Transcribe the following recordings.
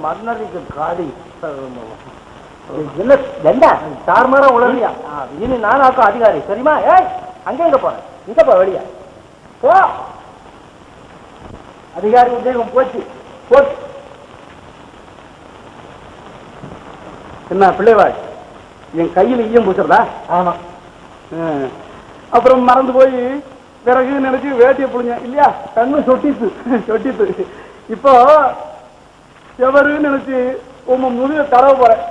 மன்னருக்கு காடி என்ன என்ன தார்மாரா உளறியா? இனி நானாக்கும் அதிகாரி சரிமா? ஏய் அங்க எங்க போறேன்? இங்க போ வெளியா போ. அதிகாரி உத்தியோகம் போச்சு போச்சு. என்ன பிள்ளைவாள் என் கையில் ஈயம் பூசுறதா? ஆமா. அப்புறம் மறந்து போய் பிறகு நினைச்சு வேட்டியை புளிஞ்ச இல்லையா? கண்ணு சொட்டித்து சொட்டித்து. இப்போ எவரு நினைச்சு உங்க முதுக தடவை போறேன்.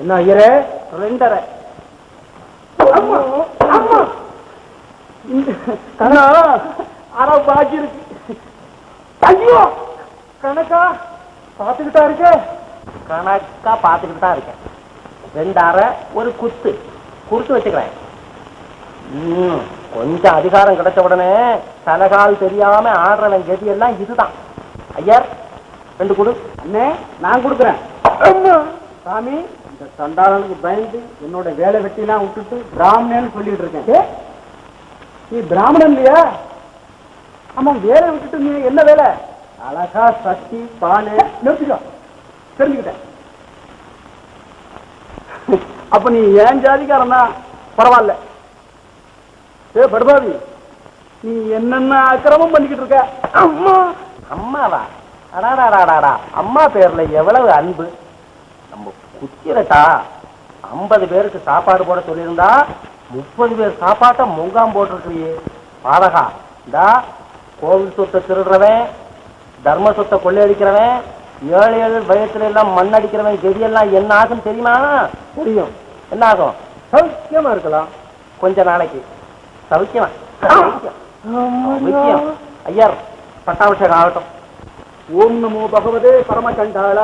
என்ன ஐயரே 2.5 அரை பாக்கி இருக்கு. ஐயோ கணக்கா பாத்துக்கிட்டா இருக்க? கணக்கா பாத்துக்கிட்டு தான் இருக்கேன். 2.5 ஒரு குத்து குறுத்து வச்சுக்கிறேன். கொஞ்சம் அதிகாரம் கிடைச்ச உடனே தலகால் தெரியாம ஆடுறவன் கதி எல்லாம் இதுதான். ஐயர் 2 கொடு. அண்ணே நான் கொடுக்குறேன். சாமி இந்த சண்டாளனுக்கு பயந்து என்னோட வேலை வெட்டிலாம் விட்டுட்டு பிராமணன்னு சொல்லிட்டு இருக்கேன். நீ பிராமணன் இல்லையா? ஆமா வேலை விட்டுட்டு நீ என்ன வேலை? அழகா சட்டி பானை நிறுத்திக்கோ தெரிஞ்சுக்கிட்டேன். அப்ப நீ ஏன் ஜாதிக்காரன் தான் பரவாயில்ல. ஏ படுபாவி நீ என்னென்ன அக்கிரமம் பண்ணிக்கிட்டு இருக்க? அம்மா அம்மாவா? அடாடாடாடா அம்மா பேர்ல எவ்வளவு அன்பு. நம்ம குச்சிரட்டா 50 பேருக்கு சாப்பாடு போட சொல்லியிருந்தா 30 பேர் சாப்பாட்டை முங்காம் போட்டிருக்கிறியே பாதகா. இந்தா கோவில் சொத்தை திருடுறவன், தர்ம சொத்தை கொள்ளையடிக்கிறவன், 7 வயசுல எல்லாம் மண் அடிக்கிறவன் கெதியெல்லாம் என்ன ஆகும் தெரியுமா? தெரியும். என்ன ஆகும்? சௌக்கியமா இருக்கலாம் கொஞ்ச நாளைக்கு. சௌக்கியமா சௌக்கியம். ஐயர் பட்டாபிஷேகம் ஆகட்டும். ஓம் நமோ பகவதே பரமகண்டாள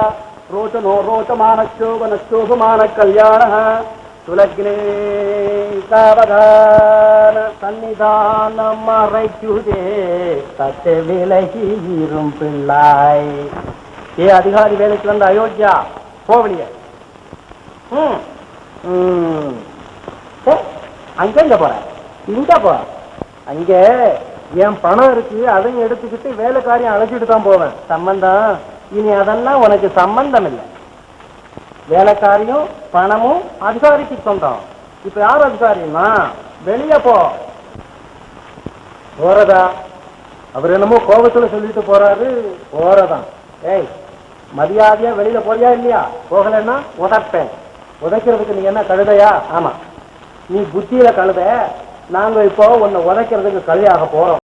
ரோச்சனோ ரோச்சமான சோபன சோபமான கல்யாண துலக்னே சாவதான சன்னிதானம் மறைக்குதே சத்த விலகி இரும் பிள்ளாய். ஏ அதிகாரி வேலைக்கு வந்த அயோத்தியா போவலிய. அங்க எங்க போற? இங்க போ. அங்க என் பணம் இருக்கு, அதையும் எடுத்துக்கிட்டு வேலைக்காரியம் அழைச்சிட்டு தான் போவேன். சம்பந்தம் இனி அதெல்லாம் உனக்கு சம்பந்தம் இல்லை. வேலைக்காரியும் பணமும் அதிகாரிக்கு சொந்தம். இப்ப யார் அதிகாரின்னா வெளியே போ. போறதா? அவர் என்னமோ கோபத்துல சொல்லிட்டு போறாரு. போறதான். ஏய் மரியாதையா வெளியில போறியா இல்லையா? போகலன்னா உதைப்பேன். உதைக்கிறதுக்கு நீ என்ன கழுதையா? ஆமா நீ புத்தியில கழுத. நாங்க இப்போ உன்னை உதைக்கிறதுக்கு கழுதையாக போறோம்.